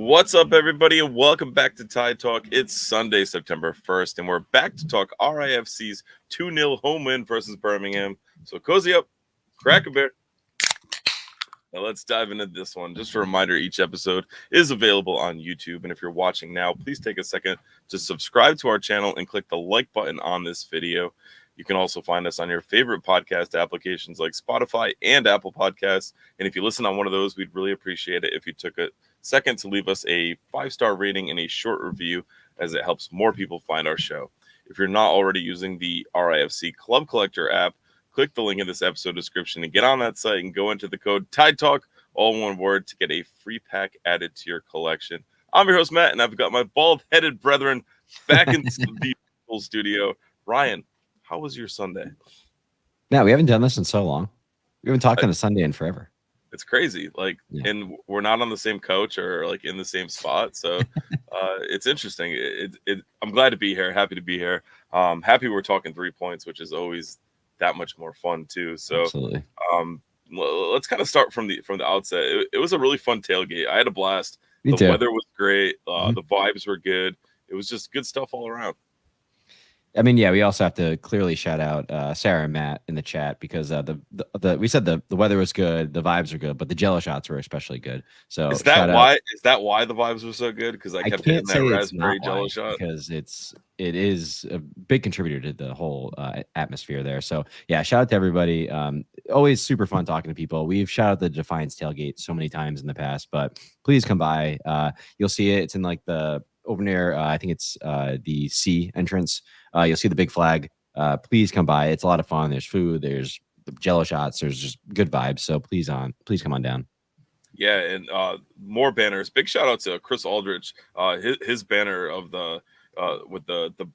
What's up, everybody, and welcome back to Tide Talk. It's Sunday, September 1st, and we're back to talk RIFC's 2-0 home win versus Birmingham. So cozy up, crack a beer. Now let's dive into this one. Just a reminder, each episode is available on YouTube, and if you're watching now, please take a second to subscribe to our channel and click the like button on this video. You can also find us on your favorite podcast applications like Spotify and Apple Podcasts, and if you listen on one of those, we'd really appreciate it if you took a second to leave us a 5-star rating and a short review, as it helps more people find our show. If you're not already using the RIFC Club Collector app, click the link in this episode description and get on that site and go into the code Tide Talk, all one word, to get a free pack added to your collection. I'm your host, Matt, and I've got my bald-headed brethren back in the studio. Ryan, how was your Sunday? Matt, we haven't done this in so long. We haven't talked on a Sunday in forever. It's crazy, and we're not on the same coach or like in the same spot, so it's interesting. I'm glad to be here, happy to be here. Happy we're talking 3 points, which is always that much more fun too. So absolutely. Let's kind of start from the outset. It was a really fun tailgate. I had a blast. Me the too. Weather was great. The vibes were good. It was just good stuff all around. I mean, yeah, we also have to clearly shout out Sarah and Matt in the chat, because we said the weather was good, the vibes were good, but the Jello shots were especially good. So is that why the vibes were so good? Because I kept hitting that raspberry Jello shot. Because it is a big contributor to the whole atmosphere there. So yeah, shout out to everybody. Always super fun talking to people. We've shout out the Defiance tailgate so many times in the past, but please come by. You'll see it. It's in like the over near I think it's the C entrance. You'll see the big flag. Please come by. It's a lot of fun. There's food. There's the Jello shots. There's just good vibes. So please come on down. Yeah, and more banners. Big shout out to Chris Aldrich. His banner of the with the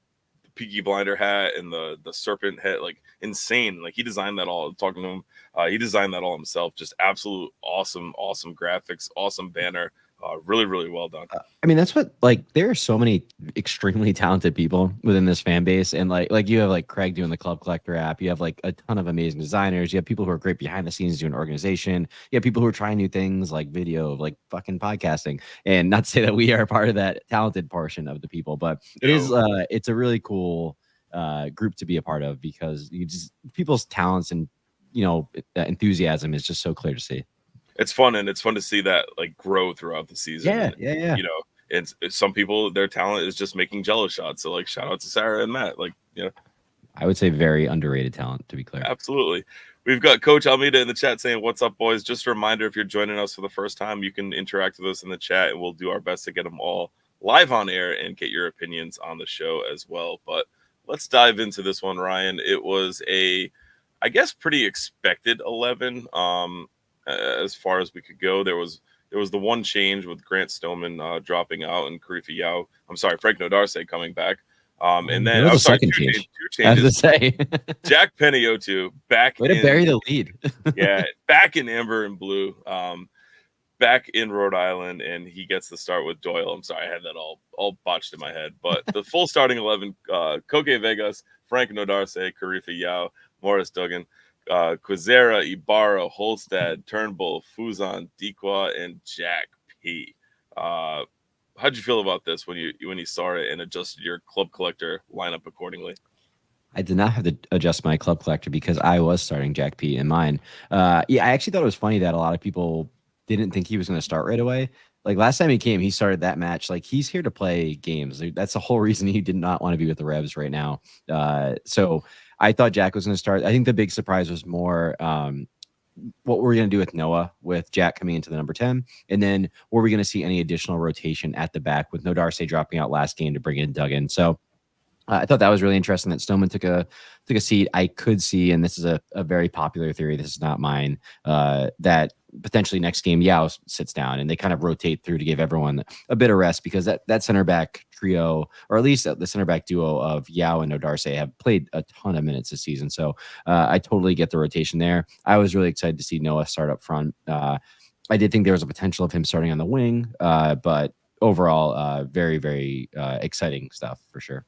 Peaky Blinder hat and the serpent head, like insane. Like he designed that all. Talking to him, he designed that all himself. Just absolute awesome graphics, awesome banner. Really, really well done. I mean, that's what, like, there are so many extremely talented people within this fan base, and like you have like Craig doing the Club Collector app. You have like a ton of amazing designers. You have people who are great behind the scenes doing organization. You have people who are trying new things like video, like fucking podcasting. And not to say that we are a part of that talented portion of the people, but it's a really cool group to be a part of, because people's talents and enthusiasm is just so clear to see. It's fun, and it's fun to see that like grow throughout the season. Yeah. And some people, their talent is just making Jello shots. So like, shout out to Sarah and Matt. I would say very underrated talent, to be clear. Absolutely. We've got Coach Almeida in the chat saying, "What's up, boys?" Just a reminder, if you're joining us for the first time, you can interact with us in the chat, and we'll do our best to get them all live on air and get your opinions on the show as well. But let's dive into this one, Ryan. It was I guess, pretty expected 11. As far as we could go, there was the one change with Grant Stoneman dropping out and Frank Nodarse coming back. And then there was a second change. Two changes. As to say, Jack Peniotu back. Way to bury the lead. Yeah, back in amber and blue, back in Rhode Island, and he gets the start with Doyle. I'm sorry, I had that all botched in my head, but the full starting 11: Koke Vegas, Frank Nodarse, Karifa Yao, Morris Duggan, Quizera, Ibarra, Holstad, Turnbull, Fuzan, Dikwa, and Jack P. How'd you feel about this when you saw it and adjusted your Club Collector lineup accordingly? I did not have to adjust my Club Collector because I was starting Jack P in mine. I actually thought it was funny that a lot of people didn't think he was going to start right away. Like last time he came, he started that match. Like he's here to play games. That's the whole reason he did not want to be with the Revs right now. So I thought Jack was going to start. I think the big surprise was more what we're going to do with Noah, with Jack coming into the number 10. And then were we going to see any additional rotation at the back with Nodarse dropping out last game to bring in Duggan. So I thought that was really interesting that Stoneman took a seat. I could see, and this is a very popular theory, this is not mine, that potentially next game Yao sits down and they kind of rotate through to give everyone a bit of rest, because that center back trio, or at least the center back duo of Yao and Nodarse, have played a ton of minutes this season. So I totally get the rotation there. I was really excited to see Noah start up front. I did think there was a potential of him starting on the wing, but overall, very, very exciting stuff for sure.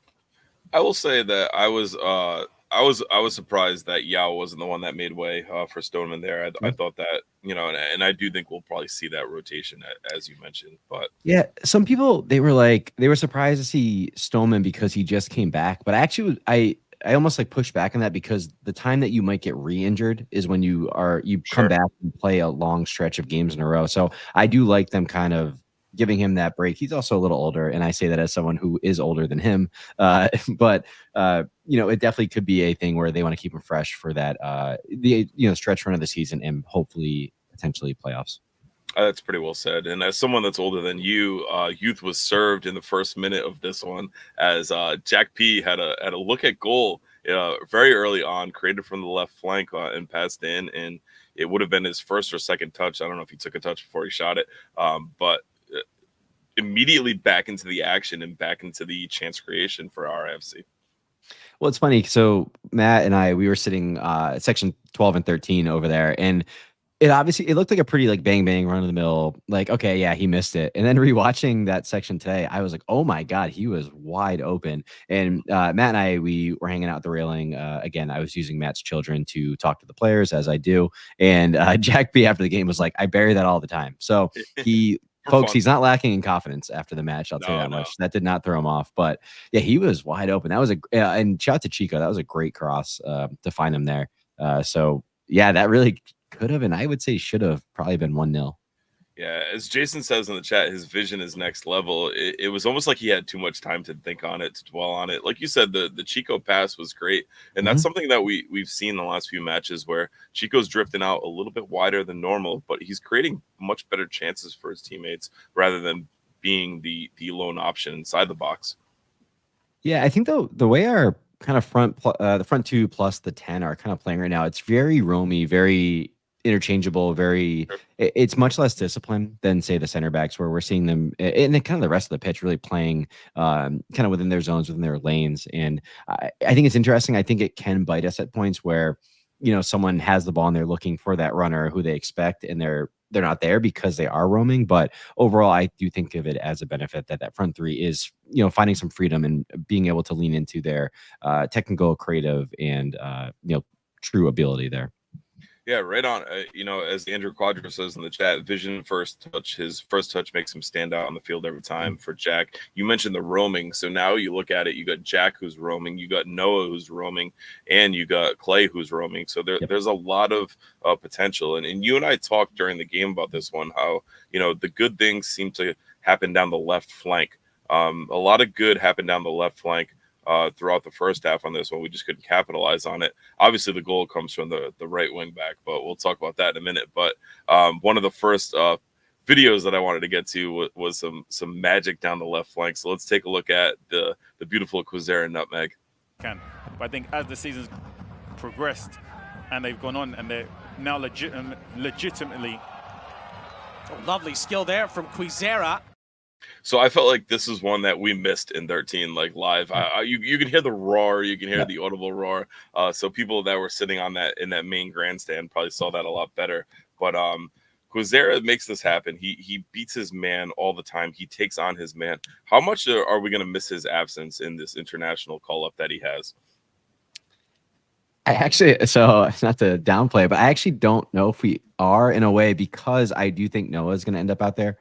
I will say that I was I was surprised that Yao wasn't the one that made way for Stoneman there. I thought that, and I do think we'll probably see that rotation as you mentioned. But Yeah, some people they were surprised to see Stoneman because he just came back. But I almost like push back on that because the time that you might get re-injured is when you come sure, back and play a long stretch of games in a row. So I do like them kind of giving him that break. He's also a little older, and I say that as someone who is older than him. But it definitely could be a thing where they want to keep him fresh for that the stretch run of the season and hopefully potentially playoffs. that's pretty well said. And as someone that's older than you, youth was served in the first minute of this one as Jack P had a look at goal very early on, created from the left flank and passed in, and it would have been his first or second touch. I don't know if he took a touch before he shot it, but immediately back into the action and back into the chance creation for RFC. Well, it's funny. So Matt and I, we were sitting section 12 and 13 over there, and it looked like a pretty like bang bang run of the mill. Like, okay, yeah, he missed it. And then rewatching that section today, I was like, oh my god, he was wide open. And Matt and I, we were hanging out at the railing. Again, I was using Matt's children to talk to the players as I do. And Jack B after the game was like, I bury that all the time. So folks, Fun. he's not lacking in confidence after the match. I'll tell you that much. That did not throw him off. But yeah, he was wide open. That was and shout out to Chico. That was a great cross to find him there. So yeah, that really could have, and I would say should have probably been 1-0. Yeah, as Jason says in the chat, his vision is next level. It was almost like he had too much time to think on it, to dwell on it. Like you said, the Chico pass was great, and that's something that we've seen in the last few matches where Chico's drifting out a little bit wider than normal, but he's creating much better chances for his teammates rather than being the lone option inside the box. Yeah, I think though the way our kind of the front two plus the 10 are kind of playing right now, it's very roamy, very interchangeable, it's much less disciplined than say the center backs where we're seeing them and then kind of the rest of the pitch really playing kind of within their zones, within their lanes. And I think it's interesting. I think it can bite us at points where someone has the ball and they're looking for that runner who they expect and they're not there because they are roaming. But overall, I do think of it as a benefit that front three is finding some freedom and being able to lean into their technical, creative, and true ability there. Yeah, right on. As Andrew Quadro says in the chat, vision first touch. His first touch makes him stand out on the field every time. For Jack, you mentioned the roaming. So now you look at it, you got Jack who's roaming, you got Noah who's roaming, and you got Clay who's roaming. So there's a lot of potential. And you and I talked during the game about this one, how, the good things seem to happen down the left flank. A lot of good happened down the left flank. Throughout the first half on this one. We just couldn't capitalize on it. Obviously, the goal comes from the right wing back, but we'll talk about that in a minute. But one of the first videos that I wanted to get to was some magic down the left flank. So let's take a look at the beautiful Quizera nutmeg. But I think as the season's progressed and they've gone on and they're now legitimately. Oh, lovely skill there from Quizera. So I felt like this is one that we missed in 13, like live. You can hear the roar, you can hear the audible roar. So people that were sitting on in that main grandstand probably saw that a lot better. But Quizera makes this happen. He beats his man all the time. He takes on his man. How much are we going to miss his absence in this international call up that he has? I actually, so not to downplay, but I actually don't know if we are in a way because I do think Noah's going to end up out there.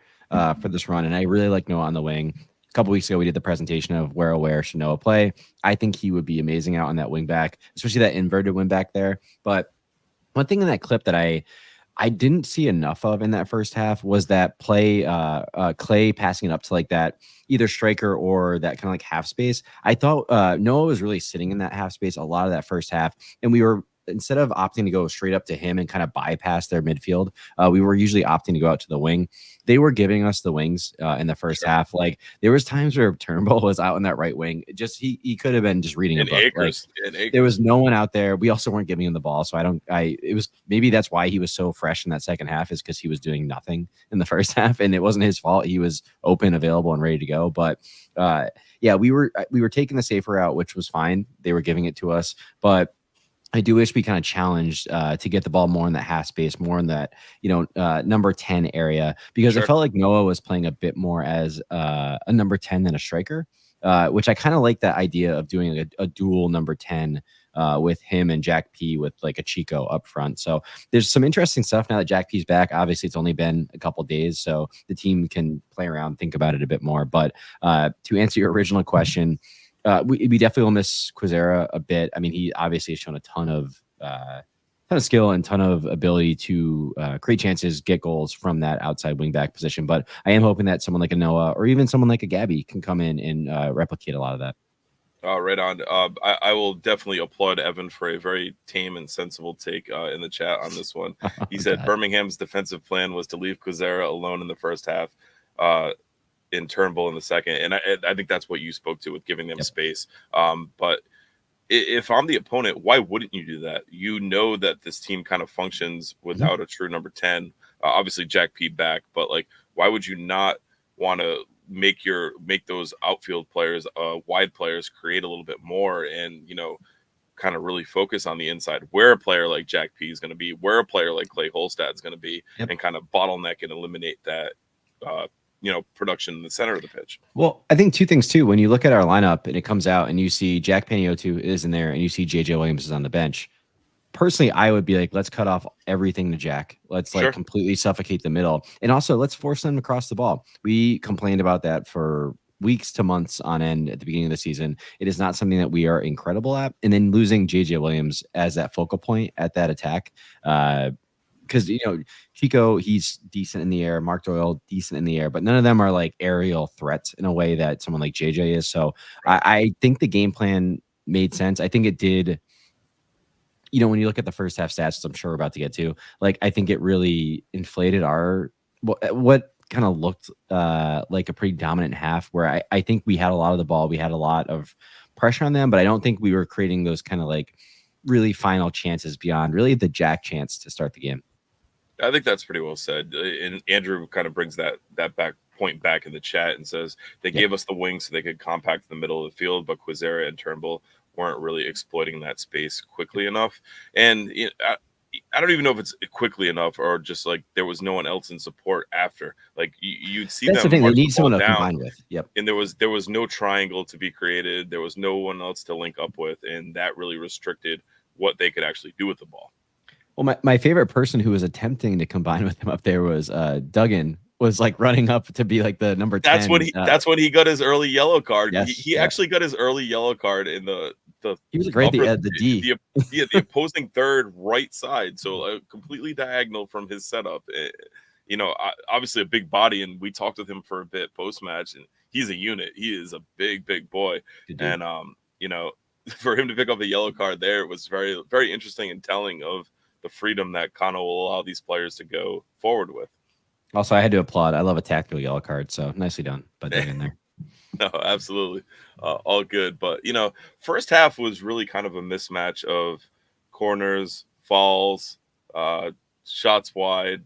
For this run, and I really like Noah on the wing. A couple weeks ago, we did the presentation of where should Noah play. I think he would be amazing out on that wing back, especially that inverted wing back there. But one thing in that clip that I didn't see enough of in that first half was that play, Clay passing it up to like that either striker or that kind of like half space. I thought Noah was really sitting in that half space a lot of that first half, and we were. Instead of opting to go straight up to him and kind of bypass their midfield, we were usually opting to go out to the wing. They were giving us the wings in the first half. Like there was times where Turnbull was out on that right wing. Just he could have been just reading a book. Acres. There was no one out there. We also weren't giving him the ball, so it was maybe that's why he was so fresh in that second half is because he was doing nothing in the first half, and it wasn't his fault. He was open, available, and ready to go. But yeah, we were taking the safer route, which was fine. They were giving it to us, but I do wish we kind of challenged to get the ball more in that half space, more in that, number 10 area, because I felt like Noah was playing a bit more as a number 10 than a striker. which I kind of like that idea of doing like a dual number 10 with him and Jack P with like a Chico up front. So there's some interesting stuff now that Jack P's back. Obviously, it's only been a couple days, so the team can play around, think about it a bit more. But to answer your original question, we definitely will miss Quizera a bit. I mean, he obviously has shown a ton of skill and ton of ability to create chances, get goals from that outside wing back position. But I am hoping that someone like a Noah or even someone like a Gabby can come in and replicate a lot of that. Right on. I will definitely applaud Evan for a very tame and sensible take in the chat on this one. He said Birmingham's defensive plan was to leave Quizera alone in the first half, in Turnbull in the second, and I think that's what you spoke to with giving them space. But if I'm the opponent, why wouldn't you do that? You know that this team kind of functions without a true number 10. Obviously, Jack P back, but like, why would you not want to make those outfield players, wide players, create a little bit more and, kind of really focus on the inside where a player like Jack P is going to be, where a player like Clay Holstad is going to be, and kind of bottleneck and eliminate that, production in the center of the pitch. Well, I think two things too. When you look at our lineup and it comes out and you see Jack Paniotu is in there and you see JJ Williams is on the bench, personally, I would be like, let's cut off everything to Jack. Let's completely suffocate the middle. And also let's force them across the ball. We complained about that for weeks to months on end at the beginning of the season. It is not something that we are incredible at. And then losing JJ Williams as that focal point at that attack, because Chico, he's decent in the air, Mark Doyle decent in the air, but none of them are like aerial threats in a way that someone like JJ is. So I think the game plan made sense. I think it did. When you look at the first half stats, I'm sure we're about to get to, like, I think it really inflated our what kind of looked like a pretty dominant half where I think we had a lot of the ball. We had a lot of pressure on them, but I don't think we were creating those kind of like really final chances beyond really the Jack chance to start the game. I think that's pretty well said. And Andrew kind of brings that point back in the chat and says they gave us the wings so they could compact the middle of the field, but Quizera and Turnbull weren't really exploiting that space quickly enough. And I don't even know if it's quickly enough or just like there was no one else in support after. Like you'd see that's them. The thing. They need someone to combine with. Yep. And there was no triangle to be created. There was no one else to link up with, and that really restricted what they could actually do with the ball. Well, my favorite person who was attempting to combine with him up there was Duggan. Was like running up to be like the number 10. That's when he got his early yellow card. Yes, he actually got his early yellow card in the he was great at the D. The opposing third right side, so completely diagonal from his setup. Obviously a big body, and we talked with him for a bit post match, and he's a unit. He is a big boy, and for him to pick up a yellow card there was very, very interesting and telling of the freedom that Kano will allow these players to go forward with. Also, I had to applaud. I love a tactical yellow card, so nicely done by Duggan there. No, absolutely. All good. But, first half was really kind of a mismatch of corners, falls, shots wide,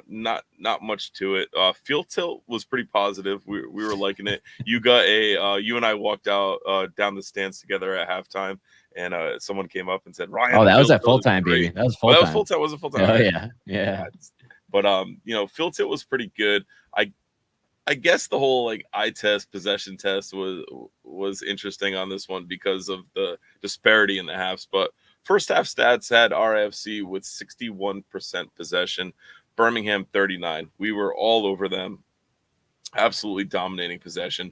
not much to it. Field tilt was pretty positive. We were liking it. You and I walked out down the stands together at halftime, and someone came up and said, Ryan. Oh, that was at full time, baby. That was full time. That was full time. Was it full time? Oh, yeah. But field tilt was pretty good. I guess the whole like eye test, possession test was interesting on this one because of the disparity in the halves. But first half stats had RIFC with 61% possession, Birmingham 39. We were all over them, absolutely dominating possession.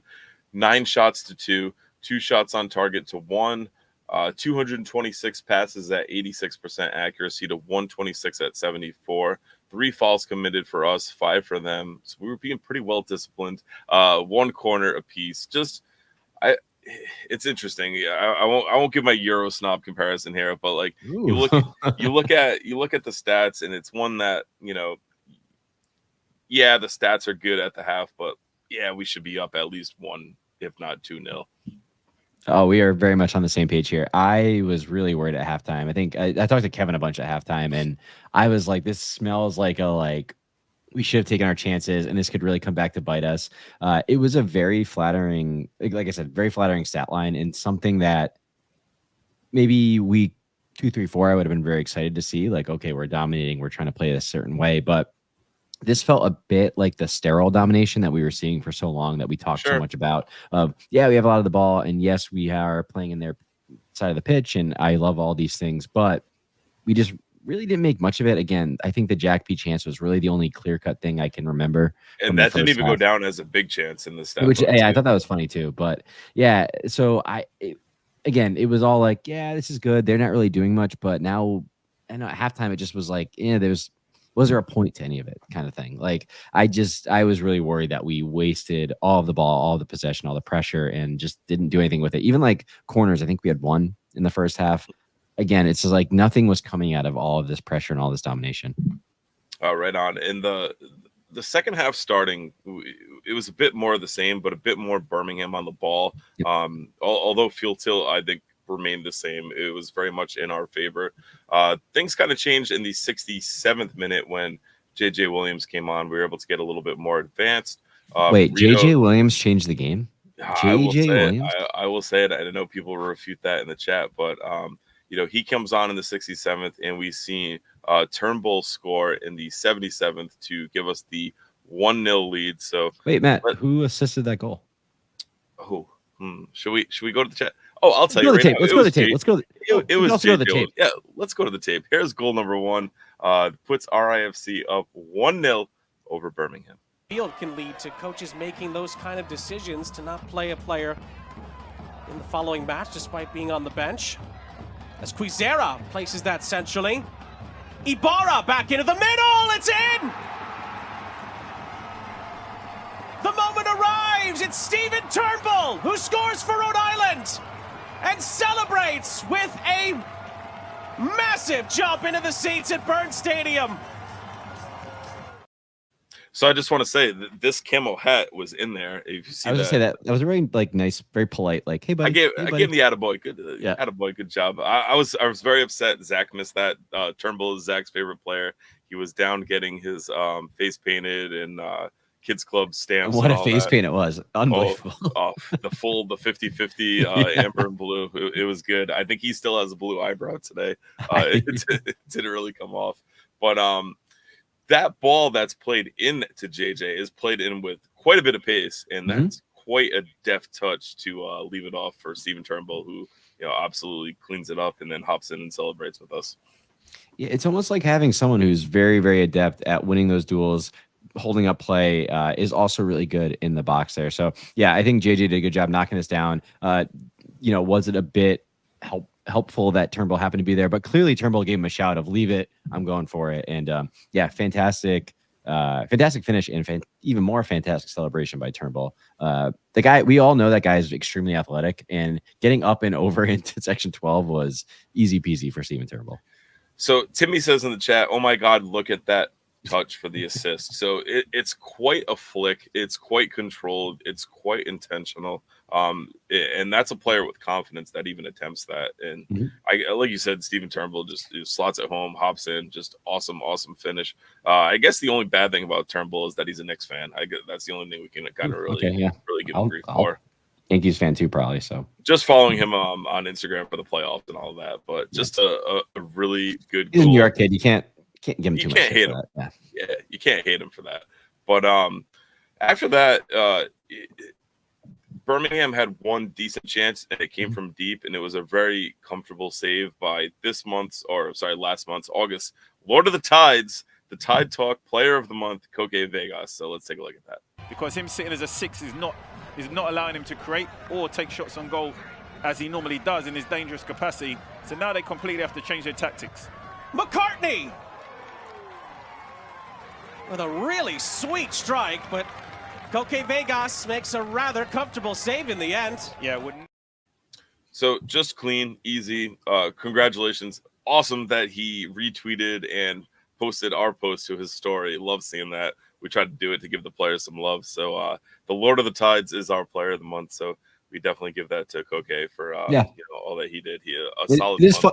9 shots to 2, 2 shots on target to 1. 226 passes at 86% accuracy to 126 at 74. 3 fouls committed for us, 5 for them. So we were being pretty well disciplined. 1 corner apiece. It's interesting. I won't give my Euro snob comparison here, but like you look at the stats, and it's one that the stats are good at the half, but we should be up at least 1, if not 2-0. Oh, we are very much on the same page here. I was really worried at halftime. I think I talked to Kevin a bunch at halftime, and I was like, this smells like we should have taken our chances, and this could really come back to bite us. It was a very flattering, like I said, very flattering stat line, and something that maybe week 2, 3, 4, I would have been very excited to see. Like, okay, we're dominating, we're trying to play a certain way, but this felt a bit like the sterile domination that we were seeing for so long that we talked so much about. Yeah, we have a lot of the ball, and yes, we are playing in their side of the pitch, and I love all these things, but we just really didn't make much of it. Again, I think the Jack P chance was really the only clear-cut thing I can remember. And that didn't even go down as a big chance in the stat. Which, yeah, I thought that was funny too. But yeah, so again, it was all like, yeah, this is good. They're not really doing much, but now, and at halftime, it just was like, yeah, was there a point to any of it kind of thing? Like, I was really worried that we wasted all of the ball, all of the possession, all the pressure, and just didn't do anything with it. Even like corners, I think we had one in the first half. Again, it's just like nothing was coming out of all of this pressure and all this domination. Right on. In the second half starting, it was a bit more of the same, but a bit more Birmingham on the ball. Yep. Although field tilt, I think, remained the same. It was very much in our favor. Things kind of changed in the 67th minute when JJ Williams came on. We were able to get a little bit more advanced. Wait, JJ Williams changed the game? JJ Williams? I will say it. I know people will refute that in the chat, but he comes on in the 67th, and we see Turnbull score in the 77th to give us the 1-0 lead. So wait, Matt, who assisted that goal? Oh, should we go to the chat? Oh, I'll tell you right now. Let's go to the tape. Let's go. It was go to the tape. Yeah, let's go to the tape. Here's goal number 1. Puts RIFC up 1-0 over Birmingham. Field can lead to coaches making those kind of decisions to not play a player in the following match despite being on the bench. As Quizera places that centrally. Ibarra back into the middle. It's in! The moment arrives. It's Stephen Turnbull who scores for Rhode Island and celebrates with a massive jump into the seats at Burn Stadium. So I just want to say that this camo hat was in there. If you see, I was going to say that was a very nice, very polite. Like, hey, buddy. I gave him the attaboy. Good, attaboy. Good job. I was very upset. Zach missed that. Turnbull is Zach's favorite player. He was down getting his face painted and kids club stamps. What a face paint it was! Unbelievable. The 50-50 amber and blue. It was good. I think he still has a blue eyebrow today. It didn't really come off, but that ball that's played in to JJ is played in with quite a bit of pace, and that's quite a deft touch to leave it off for Stephen Turnbull, who absolutely cleans it up and then hops in and celebrates with us. Yeah, it's almost like having someone who's very, very adept at winning those duels, holding up play, is also really good in the box there. So yeah, I think JJ did a good job knocking us down. Was it a bit helpful that Turnbull happened to be there, but clearly Turnbull gave him a shout of leave it, I'm going for it. And fantastic finish and even more fantastic celebration by Turnbull. The guy, we all know that guy is extremely athletic, and getting up and over into section 12 was easy peasy for Stephen Turnbull. So Timmy says in the chat, oh my God, look at that touch for the assist. So it's quite a flick. It's quite controlled. It's quite intentional. And that's a player with confidence that even attempts that. And I like you said, Stephen Turnbull just slots it home, hops in, just awesome finish. I guess the only bad thing about Turnbull is that he's a Knicks fan. I guess that's the only thing we can kind of really give him grief for. Yankees fan too, probably. So just following him on Instagram for the playoffs and all of that, but just a really good goal. He's a New York kid. You can't give him too much. You can't hate him. Yeah, you can't hate him for that. But after that, Birmingham had one decent chance, and it came from deep, and it was a very comfortable save by last month's August. Lord of the Tides, the Tide Talk Player of the Month, Koke Vegas. So let's take a look at that. Because him sitting as a 6 is not allowing him to create or take shots on goal as he normally does in his dangerous capacity. So now they completely have to change their tactics. McCartney with a really sweet strike, but Koke Vegas makes a rather comfortable save in the end. Yeah, wouldn't. So just clean, easy. Congratulations. Awesome that he retweeted and posted our post to his story. Love seeing that. We tried to do it to give the players some love. So the Lord of the Tides is our player of the month. So we definitely give that to Koke for all that he did. Solid. It is fun.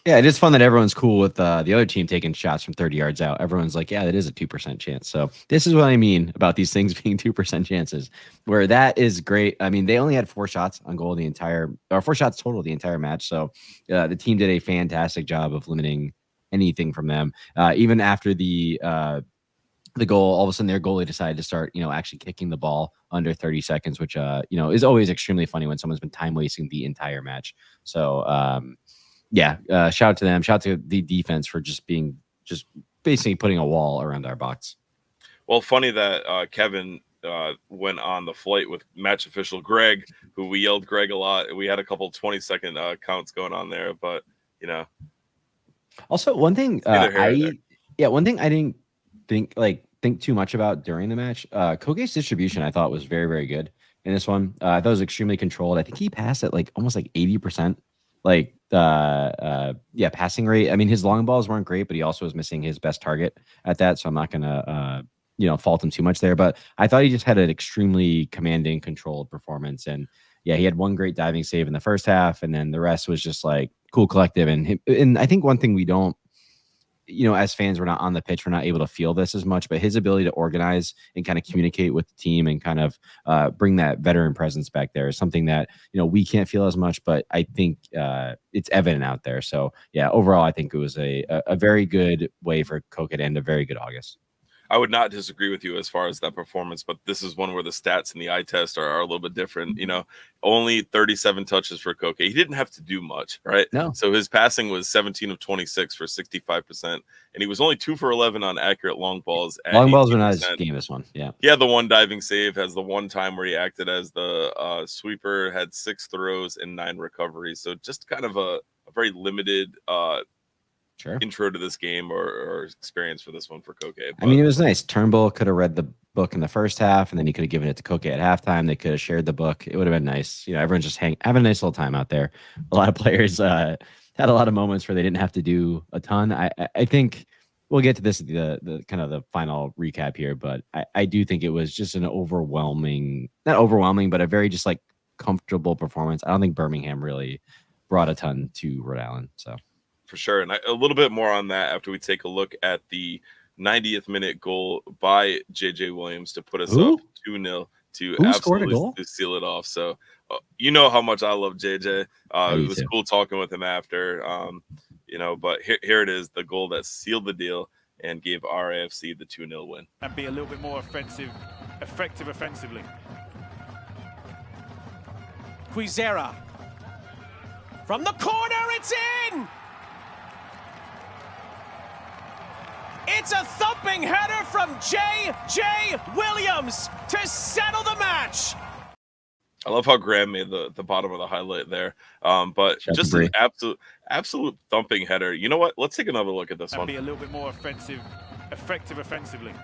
Yeah, it is fun that everyone's cool with the other team taking shots from 30 yards out. Everyone's like, yeah, that is a 2% chance. So this is what I mean about these things being 2% chances, where that is great. I mean, they only had 4 shots on goal 4 shots total the entire match. So the team did a fantastic job of limiting anything from them. Even after the the goal, all of a sudden their goalie decided to start, actually kicking the ball under 30 seconds, which, is always extremely funny when someone's been time wasting the entire match. So, shout out to them. Shout out to the defense for just basically putting a wall around our box. Well, funny that Kevin went on the flight with match official Greg, who we yelled Greg a lot. We had a couple 20-second counts going on there, but Also, one thing one thing I didn't think too much about during the match. Koge's distribution I thought was very, very good in this one. I thought it was extremely controlled. I think he passed at almost 80%. Passing rate. I mean, his long balls weren't great, but he also was missing his best target at that. So I'm not gonna fault him too much there. But I thought he just had an extremely commanding, controlled performance. And yeah, he had one great diving save in the first half, and then the rest was just cool collective. And I think one thing we don't, as fans, we're not on the pitch, we're not able to feel this as much, but his ability to organize and kind of communicate with the team and kind of bring that veteran presence back there is something that, we can't feel as much, but I think it's evident out there. So yeah, overall, I think it was a very good way for Koke to end a very good August. I would not disagree with you as far as that performance, but this is one where the stats and the eye test are a little bit different. Only 37 touches for Koke. He didn't have to do much, right? No. So his passing was 17 of 26 for 65%, and he was only 2 for 11 on accurate long balls. Long balls were not his game this one. Yeah. He had the one diving save, has the one time where he acted as the sweeper, had 6 throws and 9 recoveries. So just kind of a very limited intro to this game or experience for this one for Koke. I mean, it was nice. Turnbull could have read the book in the first half, and then he could have given it to Koke at halftime. They could have shared the book. It would have been nice. Everyone's just having a nice little time out there. A lot of players had a lot of moments where they didn't have to do a ton. I think we'll get to this at the kind of the final recap here, but I do think it was just an not overwhelming, but a very just comfortable performance. I don't think Birmingham really brought a ton to Rhode Island. So. For sure. And a little bit more on that after we take a look at the 90th minute goal by JJ Williams to put us up 2-0 to absolutely to seal it off. So you know how much I love JJ. It was cool talking with him after, but here it is, the goal that sealed the deal and gave RIFC the 2-0 win. And be a little bit more effective offensively. Quizera. From the corner, it's in! It's a thumping header from J.J. Williams to settle the match. I love how Graham made the bottom of the highlight there. But just an absolute thumping header. You know what? Let's take another look at this one. Be a little bit more effective offensively.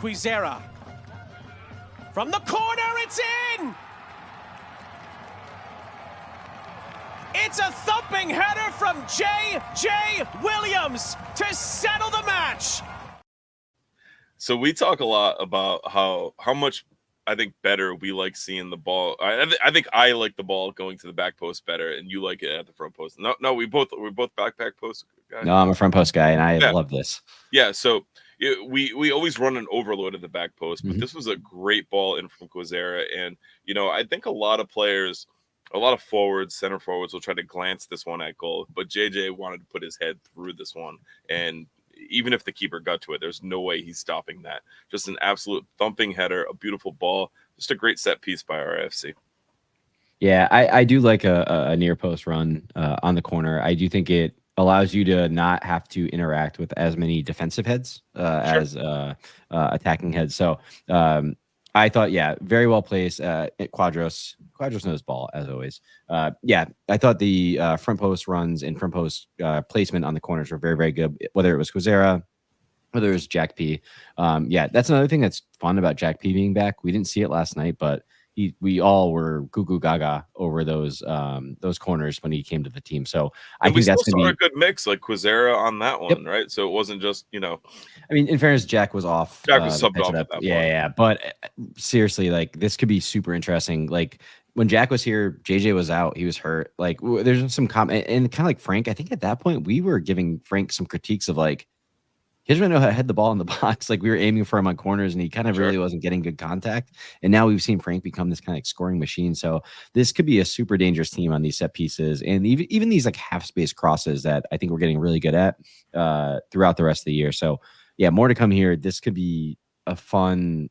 Quizera. From the corner, it's in! It's a thumping header from J.J. Williams to settle the match. So we talk a lot about how much I think better we like seeing the ball. I think I like the ball going to the back post better, and you like it at the front post. No, we're both back post guys. No, I'm a front post guy, and I love this. Yeah, so we always run an overload at the back post, but this was a great ball in from Quizera, and I think a lot of players. A lot of center forwards will try to glance this one at goal, but JJ wanted to put his head through this one. And even if the keeper got to it, there's no way he's stopping that. Just an absolute thumping header, a beautiful ball, just a great set piece by RIFC. Yeah, I do like a near post run on the corner. I do think it allows you to not have to interact with as many defensive heads as attacking heads. So I thought, very well placed. Quadros knows ball, as always. I thought the front post runs and front post placement on the corners were very, very good, whether it was Quizera, whether it was Jack P. That's another thing that's fun about Jack P being back. We didn't see it last night, but we all were goo gaga over those corners when he came to the team. So I think that's going to be a good mix, like Quizera on that one, right? So it wasn't just I mean, in fairness, Jack was off. Jack was subbed off at that point. Yeah. But seriously, this could be super interesting. When Jack was here, JJ was out. He was hurt. There's some comment and kind of like Frank. I think at that point we were giving Frank some critiques of he doesn't really know how to head the ball in the box. Like we were aiming for him on corners and he kind of really wasn't getting good contact. And now we've seen Frank become this kind of like scoring machine. So this could be a super dangerous team on these set pieces. And even these like half space crosses that I think we're getting really good at throughout the rest of the year. So yeah, more to come here. This could be a fun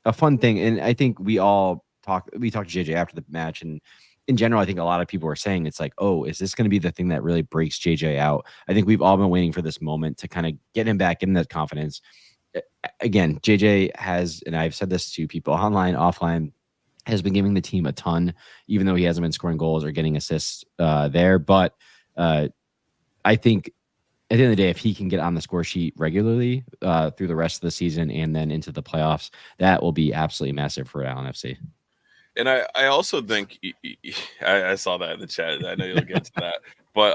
thing. And I think we talked to JJ after the match, and in general, I think a lot of people are saying it's like, oh, is this going to be the thing that really breaks JJ out? I think we've all been waiting for this moment to kind of get him back, give him that confidence. Again, JJ has, and I've said this to people online, offline, has been giving the team a ton, even though he hasn't been scoring goals or getting assists there. But I think at the end of the day, if he can get on the score sheet regularly through the rest of the season and then into the playoffs, that will be absolutely massive for Allen FC. And I also think I saw that in the chat. I know you'll get to that, but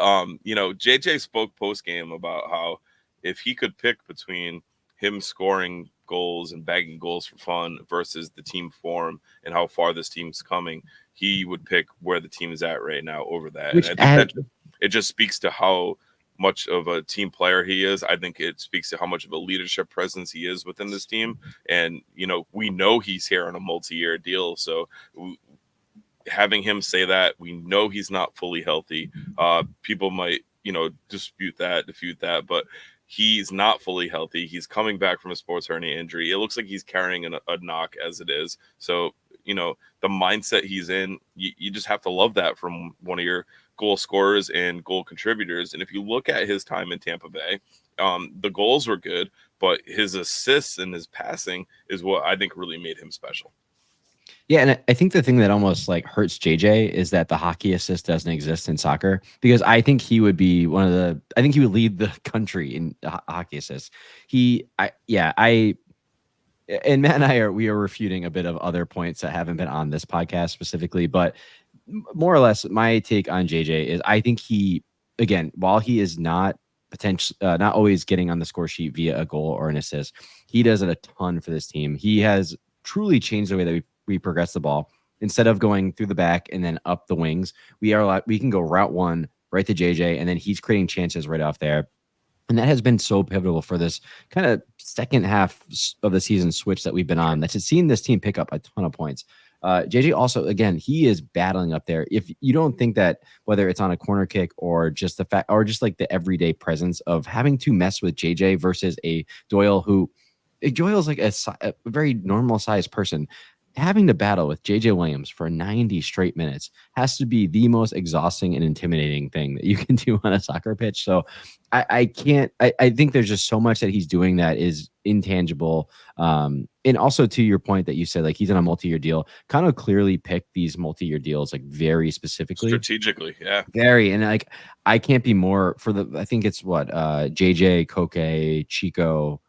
JJ spoke post game about how if he could pick between him scoring goals and bagging goals for fun versus the team form and how far this team's coming, he would pick where the team is at right now over that. And I think it just speaks to how much of a team player he is. I think it speaks to how much of a leadership presence he is within this team. And, we know he's here on a multi-year deal. So having him say that, we know he's not fully healthy. People might, defute that, but he's not fully healthy. He's coming back from a sports hernia injury. It looks like he's carrying a knock as it is. So, the mindset he's in, you just have to love that from one of your goal scorers and goal contributors. And if you look at his time in Tampa Bay, the goals were good, but his assists and his passing is what I think really made him special. Yeah, and I think the thing that almost like hurts JJ is that the hockey assist doesn't exist in soccer, because I think he would be I think he would lead the country in hockey assists. And Matt and we are refuting a bit of other points that haven't been on this podcast specifically, but more or less my take on JJ is I think he, again, while he is not not always getting on the score sheet via a goal or an assist, he does it a ton for this team. He has truly changed the way that we progress the ball. Instead of going through the back and then up the wings, we can go route one right to JJ, and then he's creating chances right off there. And that has been so pivotal for this kind of second half of the season switch that we've been on. That's seen this team pick up a ton of points. JJ also, again, he is battling up there. If you don't think that, whether it's on a corner kick or just the fact, or just like the everyday presence of having to mess with JJ versus a Doyle, Doyle's like a very normal sized person, having to battle with JJ Williams for 90 straight minutes has to be the most exhausting and intimidating thing that you can do on a soccer pitch. So I think there's just so much that he's doing that is intangible. And also to your point that you said, like, he's on a multi-year deal, kind of clearly picked these multi-year deals, like very specifically. Strategically. Yeah. Very. And like, I can't be more for I think it's JJ, Koke, Chico.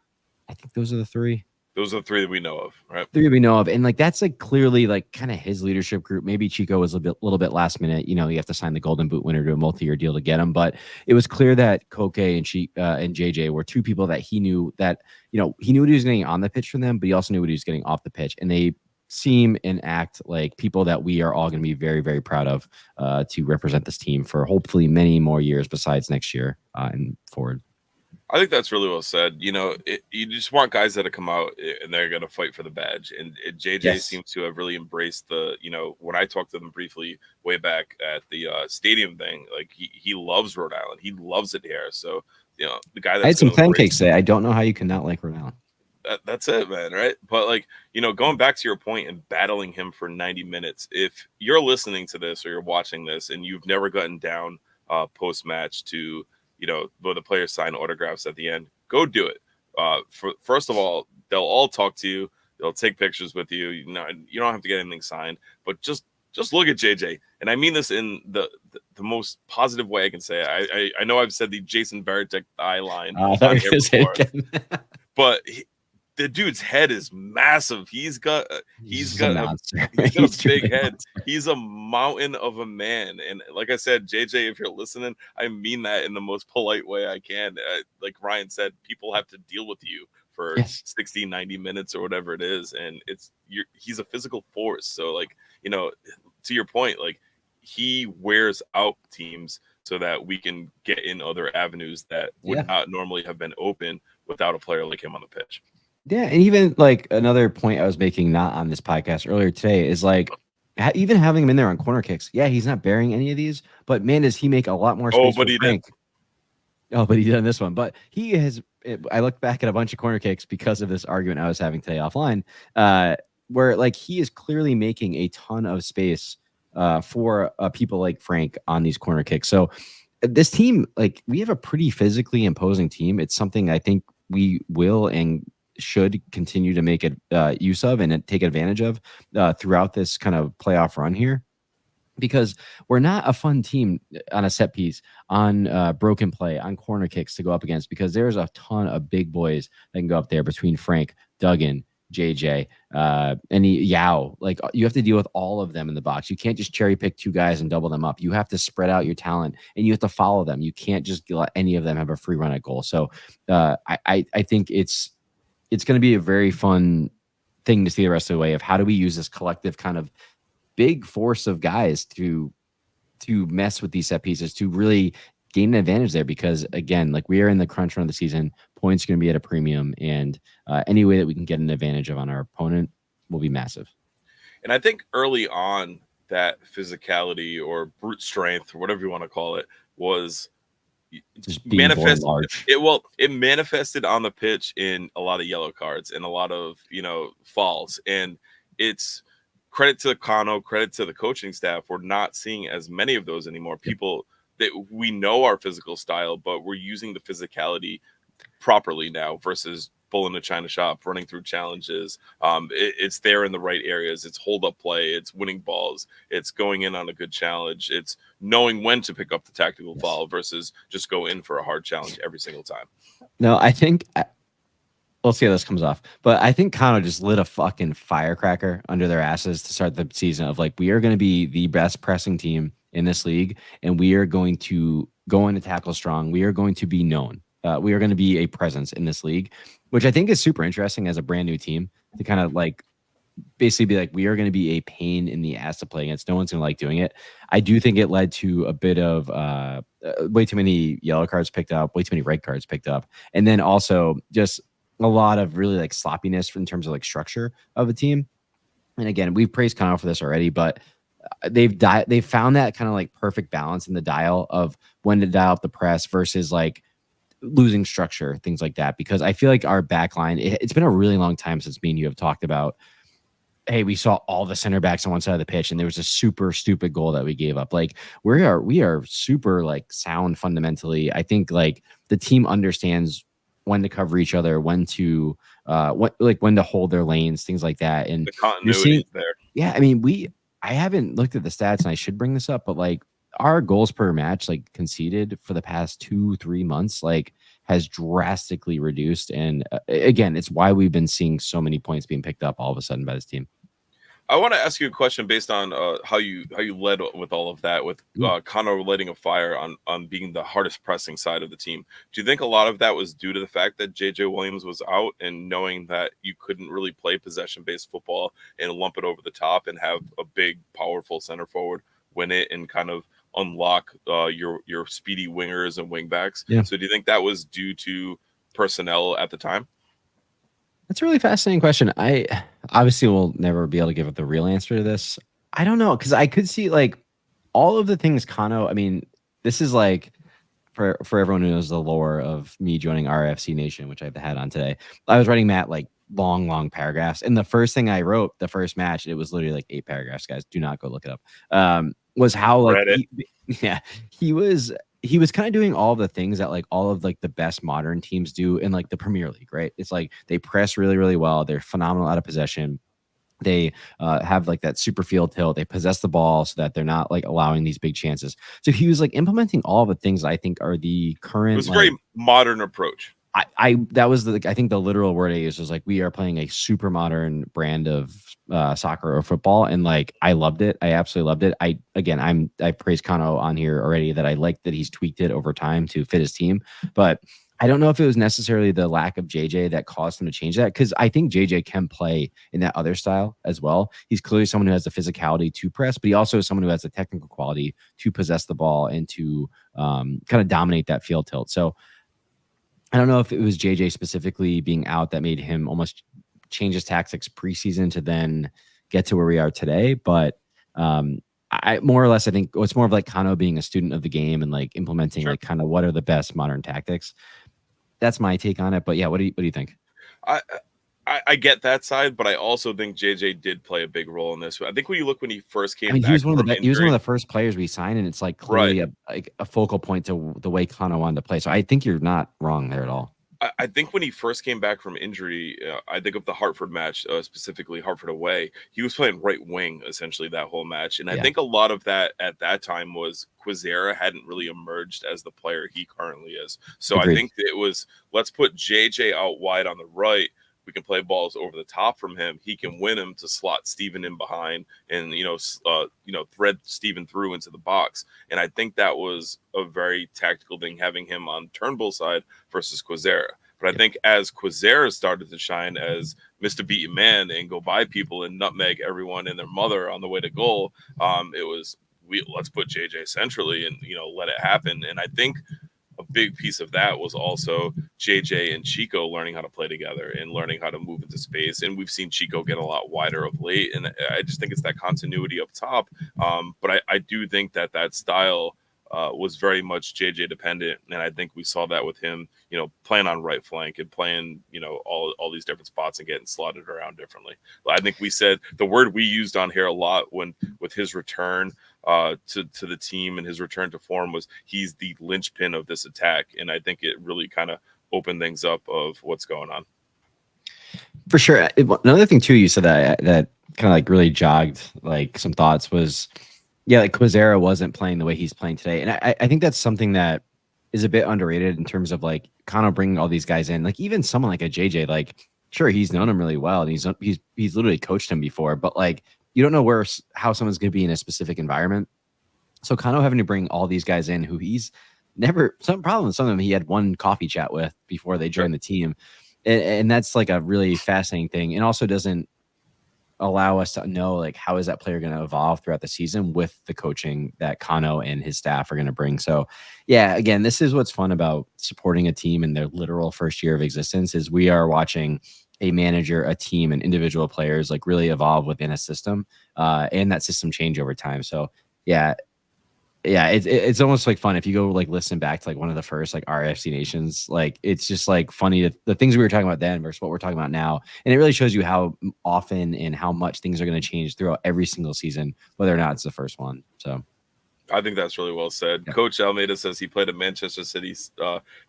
I think those are the three. Those are the three that we know of, right? Three we know of. And like, that's like clearly like kind of his leadership group. Maybe Chico was a little bit last minute. You have to sign the Golden Boot winner to a multi-year deal to get him. But it was clear that Koke and JJ were two people that he knew that, he knew what he was getting on the pitch from them, but he also knew what he was getting off the pitch. And they seem and act like people that we are all going to be very, very proud of to represent this team for hopefully many more years besides next year and forward. I think that's really well said. You just want guys that come out and they're going to fight for the badge. And JJ seems to have really embraced when I talked to them briefly way back at the stadium thing, like he loves Rhode Island. He loves it here. So, the guy that I had some pancakes today. I don't know how you can not like Rhode Island. That's it, man. Right. But going back to your point and battling him for 90 minutes, if you're listening to this or you're watching this and you've never gotten down post match to, where the players sign autographs at the end, go do it. First of all, they'll all talk to you. They'll take pictures with you. You don't have to get anything signed, but just look at JJ. And I mean this in the most positive way I can say it. I know I've said the Jason Varitek eye line on here before, but the dude's head is massive. He's got a big head. He's a mountain of a man. And like I said, JJ, if you're listening, I mean that in the most polite way I can. Like Ryan said, people have to deal with you for 60, 90 minutes or whatever it is. And he's a physical force. So to your point, like, he wears out teams so that we can get in other avenues that would not normally have been open without a player like him on the pitch. Yeah, and even like another point I was making, not on this podcast earlier today, is like even having him in there on corner kicks. Yeah, he's not bearing any of these, but man, does he make a lot more space for Frank. Oh, but he did on this one. But he has. I looked back at a bunch of corner kicks because of this argument I was having today offline, where like he is clearly making a ton of space for people like Frank on these corner kicks. So this team, like, we have a pretty physically imposing team. It's something I think we will and should continue to make it use of and take advantage of throughout this kind of playoff run here. Because we're not a fun team on a set piece, on broken play, on corner kicks to go up against, because there's a ton of big boys that can go up there between Frank, Duggan, JJ, Yao. Like, you have to deal with all of them in the box. You can't just cherry pick 2 guys and double them up. You have to spread out your talent, and you have to follow them. You can't just let any of them have a free run at goal. So I think it's going to be a very fun thing to see the rest of the way of how do we use this collective kind of big force of guys to mess with these set pieces, to really gain an advantage there. Because again, like, we are in the crunch run of the season, points are going to be at a premium, and any way that we can get an advantage on our opponent will be massive. And I think early on, that physicality or brute strength or whatever you want to call it was manifested. It manifested on the pitch in a lot of yellow cards and a lot of falls, and it's credit to Kano, credit to the coaching staff. We're not seeing as many of those anymore. People that we know our physical style, but we're using the physicality properly now versus pulling a China shop, running through challenges. It's there in the right areas. It's hold up play. It's winning balls. It's going in on a good challenge. It's knowing when to pick up the tactical foul versus just go in for a hard challenge every single time. No, I think we'll see how this comes off. But I think Kano just lit a fucking firecracker under their asses to start the season of like, we are going to be the best pressing team in this league, and we are going to go into tackle strong. We are going to be known. We are going to be a presence in this league, which I think is super interesting as a brand new team to kind of like basically be like, we are going to be a pain in the ass to play against. No one's going to like doing it. I do think it led to a bit of way too many yellow cards picked up, way too many red cards picked up. And then also just a lot of really like sloppiness in terms of like structure of a team. And again, we've praised Kano for this already, but they've found that kind of like perfect balance in the dial of when to dial up the press versus like losing structure, things like that. Because I feel like our back line, it's been a really long time since me and you have talked about, hey, we saw all the center backs on one side of the pitch and there was a super stupid goal that we gave up. Like, we are super like sound fundamentally. I think like the team understands when to cover each other, when to when to hold their lanes, things like that. And the continuity is there. Yeah, I mean, I haven't looked at the stats, and I should bring this up, but like our goals per match, like conceded for the past 2-3 months, like has drastically reduced. And again, it's why we've been seeing so many points being picked up all of a sudden by this team. I want to ask you a question based on how you led with all of that, with Kano lighting a fire on being the hardest pressing side of the team. Do you think a lot of that was due to the fact that JJ Williams was out and knowing that you couldn't really play possession-based football and lump it over the top and have a big, powerful center forward win it and kind of unlock your speedy wingers and wingbacks? Yeah. So do you think that was due to personnel at the time? That's a really fascinating question. I obviously will never be able to give the real answer to this. I don't know, because I could see like all of the things Kano. I mean, this is like for everyone who knows the lore of me joining RIFC Nation, which I have the hat on today. I was writing Matt like long paragraphs, and the first thing I wrote, the first match, it was literally like 8 paragraphs. Guys, do not go look it up. Was how like he was kind of doing all the things that like all of like the best modern teams do in like the Premier League, right? It's like they press really, really well. They're phenomenal out of possession. They have like that super field tilt. They possess the ball so that they're not like allowing these big chances. So he was like implementing all the things I think are the current. It was a very modern approach. That was I think the literal word I used was like, we are playing a super modern brand of soccer or football, and like I loved it. I absolutely loved it. I praised Kano on here already that I like that he's tweaked it over time to fit his team, but I don't know if it was necessarily the lack of JJ that caused him to change that, because I think JJ can play in that other style as well. He's clearly someone who has the physicality to press, but he also is someone who has the technical quality to possess the ball and to kind of dominate that field tilt. So I don't know if it was JJ specifically being out that made him almost change his tactics preseason to then get to where we are today. But I more or less, I think it's more of like Kano being a student of the game and like implementing Sure. like kind of what are the best modern tactics. That's my take on it. But yeah, what do you think? I get that side, but I also think JJ did play a big role in this. I think when you look when he first came I mean, back he was one of from the he was one injury, of the first players we signed, and it's like right. clearly a focal point to the way Kano wanted to play. So I think you're not wrong there at all. I think when he first came back from injury, I think of the Hartford match, specifically Hartford away, he was playing right wing essentially that whole match. And I Yeah. think a lot of that at that time was Quizera hadn't really emerged as the player he currently is. So Agreed. I think it was, let's put JJ out wide on the right. We can play balls over the top from him. He can win him to slot Steven in behind and, thread Steven through into the box. And I think that was a very tactical thing, having him on Turnbull side versus Quizera. But I think as Quizera started to shine as Mr. Beat Your Man and go by people and nutmeg everyone and their mother on the way to goal, it was, let's put JJ centrally and, let it happen. And I think a big piece of that was also JJ and Chico learning how to play together and learning how to move into space. And we've seen Chico get a lot wider of late. And I just think it's that continuity up top. But I do think that style was very much JJ dependent. And I think we saw that with him, playing on right flank and playing, all these different spots and getting slotted around differently. I think we said the word we used on here a lot with his return to the team and his return to form was he's the linchpin of this attack. And I think it really kind of opened things up of what's going on. For sure. Another thing too, you said that kind of like really jogged like some thoughts was, yeah, like Quizera wasn't playing the way he's playing today. And I think that's something that is a bit underrated in terms of like kind of bringing all these guys in, like even someone like a JJ, like sure, he's known him really well and he's literally coached him before, but like, you don't know how someone's going to be in a specific environment. So Kano having to bring all these guys in who he's never, some problem with some of them he had one coffee chat with before they joined the team. And that's like a really fascinating thing. And also doesn't allow us to know like how is that player going to evolve throughout the season with the coaching that Kano and his staff are going to bring. So yeah, again, this is what's fun about supporting a team in their literal first year of existence is we are watching a manager, a team, and individual players like really evolve within a system and that system change over time. So yeah, it's almost like fun if you go like listen back to like one of the first like RIFC nations. Like it's just like funny the things we were talking about then versus what we're talking about now, and it really shows you how often and how much things are going to change throughout every single season, whether or not it's the first one. So I think that's really well said. Yeah. Coach Almeida says he played a Manchester City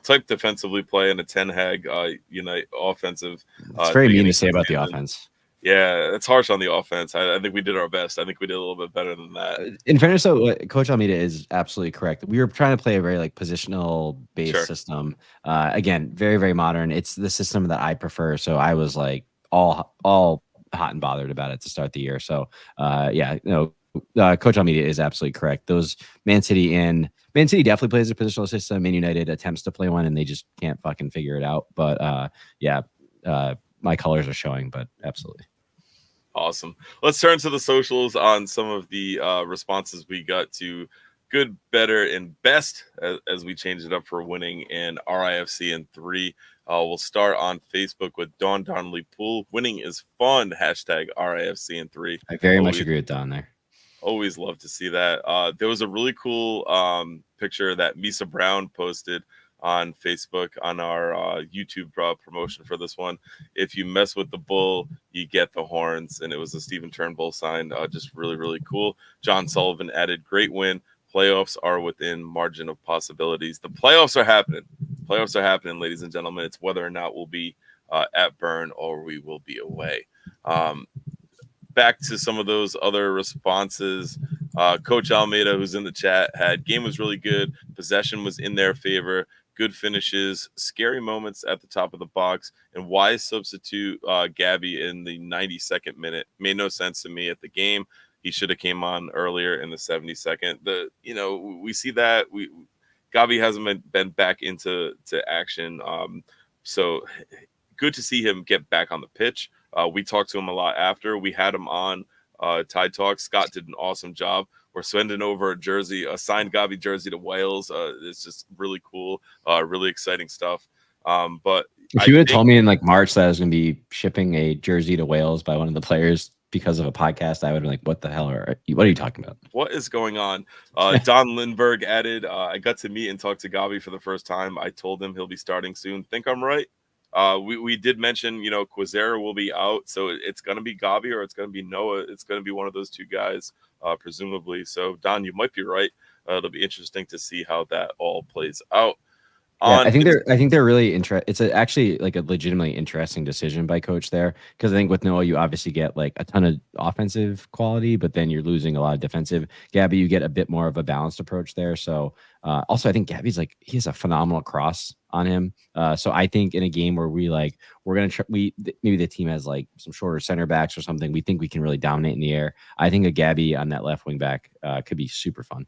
type defensively play and a Ten Hag offensive. It's very mean to say about the offense. Yeah, it's harsh on the offense. I think we did our best. I think we did a little bit better than that. In fairness, though, Coach Almeida is absolutely correct. We were trying to play a very like positional based system. Again, very, very modern. It's the system that I prefer. So I was like all hot and bothered about it to start the year. So Coach Almeida is absolutely correct. Those Man City definitely plays a positional system. Man United attempts to play one and they just can't fucking figure it out. But my colors are showing, but absolutely. Awesome. Let's turn to the socials on some of the responses we got to good, better, and best as we change it up for winning in RIFC in 3. We'll start on Facebook with Don Donnelly Pool. Winning is fun. Hashtag RIFC in 3. I very much agree with Don there. Always love to see that. There was a really cool picture that Misa Brown posted on Facebook on our YouTube promotion for this one. If you mess with the bull, you get the horns. And it was a Stephen Turnbull sign. Just really, really cool. John Sullivan added, great win. Playoffs are within margin of possibilities. The playoffs are happening. Playoffs are happening, ladies and gentlemen. It's whether or not we'll be at Burn or we will be away. Back to some of those other responses. Coach Almeida, who's in the chat, had game was really good. Possession was in their favor. Good finishes, scary moments at the top of the box, and why substitute Gabby in the 92nd minute made no sense to me at the game. He should have came on earlier in the 72nd. We see that Gabby hasn't been back into action, so good to see him get back on the pitch. We talked to him a lot after. We had him on Tide Talk. Scott did an awesome job. We're sending over a signed Gabi jersey to Wales. It's just really cool, really exciting stuff. But if you would have told me in like March that I was going to be shipping a jersey to Wales by one of the players because of a podcast, I would have been like, what the hell what are you talking about? What is going on? Don Lindbergh added, I got to meet and talk to Gavi for the first time. I told him he'll be starting soon. Think I'm right? We did mention, Quizera will be out, so it's going to be Gavi or it's going to be Noah. It's going to be one of those two guys, presumably. So, Don, you might be right. It'll be interesting to see how that all plays out. Yeah, I think they're really interesting. It's actually like a legitimately interesting decision by coach there, because I think with Noah you obviously get like a ton of offensive quality, but then you're losing a lot of defensive. Gabby, you get a bit more of a balanced approach there. So also I think Gabby's like, he has a phenomenal cross on him. So I think in a game where we're gonna maybe the team has like some shorter center backs or something, we think we can really dominate in the air. I think a Gabby on that left wing back could be super fun.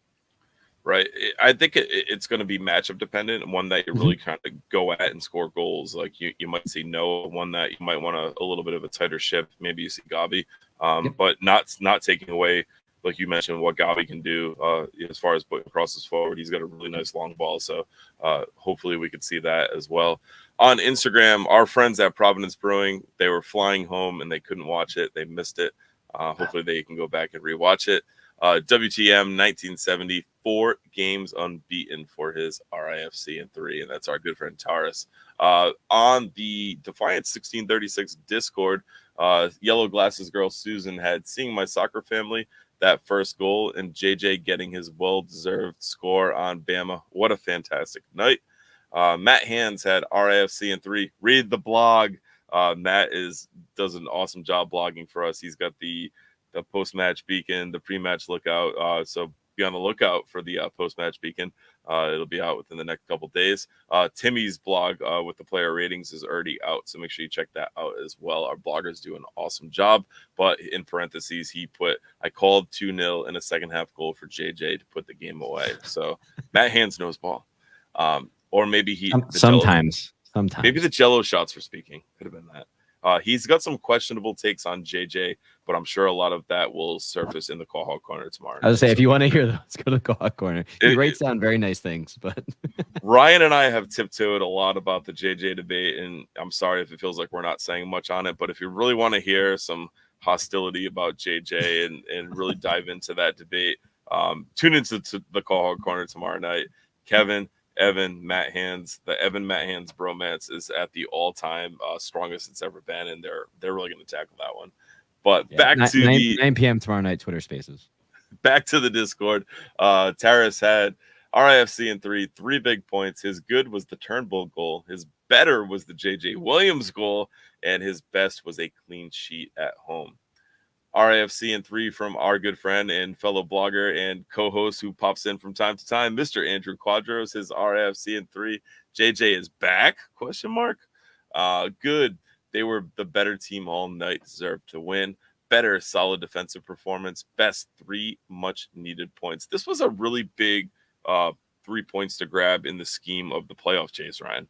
Right. I think it's going to be matchup dependent, and one that you really kind of go at and score goals. Like you might see Noah, one that you might want a little bit of a tighter ship. Maybe you see Gavi, but not taking away, like you mentioned, what Gavi can do as far as putting crosses forward. He's got a really nice long ball, so hopefully we could see that as well. On Instagram, our friends at Providence Brewing, they were flying home and they couldn't watch it. They missed it. Hopefully they can go back and rewatch it. WTM 1970, 4 games unbeaten for his RIFC in 3, and that's our good friend Taurus. On the Defiant 1636 Discord, Yellow Glasses girl Susan had Seeing My Soccer Family, that first goal, and JJ getting his well-deserved score on Bama. What a fantastic night. Matt Hands had RIFC in 3. Read the blog. Matt does an awesome job blogging for us. He's got the post-match beacon, the pre-match lookout. So be on the lookout for the post-match beacon. It'll be out within the next couple days. Timmy's blog with the player ratings is already out, so make sure you check that out as well. Our bloggers do an awesome job, but in parentheses, he put, I called 2-0 in a second half goal for JJ to put the game away. So Matt Hands knows ball. Or maybe sometimes. Maybe the Jello shots were speaking. Could have been that. He's got some questionable takes on JJ, but I'm sure a lot of that will surface in the Call Hawk Corner tomorrow. I was say, if you want to hear those, go to the Call Hawk Corner. He writes down very nice things, but Ryan and I have tiptoed a lot about the JJ debate, and I'm sorry if it feels like we're not saying much on it, but if you really want to hear some hostility about JJ and really dive into that debate, tune into the Call Hawk Corner tomorrow night. Kevin, Evan, Matt Hands, the Evan Matt Hands bromance is at the all-time strongest it's ever been, and they're really going to tackle that one. But back to 9 p.m. tomorrow night, Twitter Spaces. Back to the Discord. Taris had RIFC in 3 big points. His good was the Turnbull goal. His better was the JJ Williams goal, and his best was a clean sheet at home. RIFC in 3 from our good friend and fellow blogger and co-host who pops in from time to time, Mr. Andrew Quadros. His RIFC in 3. JJ is back? ? Good. They were the better team all night, deserved to win. Better, solid defensive performance. Best 3 much-needed points. This was a really big 3 points to grab in the scheme of the playoff chase, Ryan.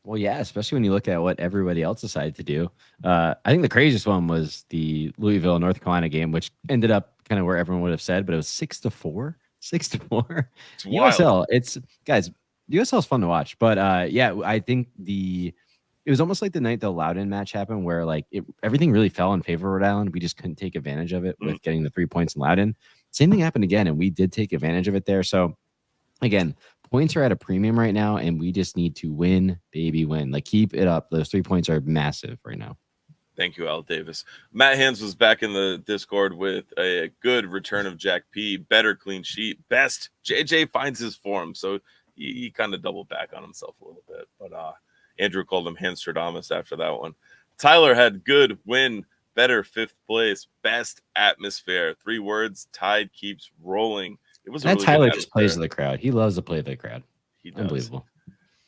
Well, yeah, especially when you look at what everybody else decided to do. I think the craziest one was the Louisville, North Carolina game, which ended up kind of where everyone would have said, but it was 6-4. 6-4. It's wild. USL, USL is fun to watch. But yeah, I think it was almost like the night the Loudoun match happened where like everything really fell in favor of Rhode Island. We just couldn't take advantage of it with getting the 3 points in Loudoun. Same thing happened again, and we did take advantage of it there. So again, points are at a premium right now, and we just need to win, baby, win. Like, keep it up. Those 3 points are massive right now. Thank you, Al Davis. Matt Hands was back in the Discord with a good return of Jack P. Better clean sheet. Best. JJ finds his form. So he kind of doubled back on himself a little bit. But Andrew called him Hanstradamus after that one. Tyler had good win. Better 5th place. Best atmosphere. 3 words. Tide keeps rolling. It was that really Tyler just plays to the crowd. He loves to play to the crowd. He does. Unbelievable.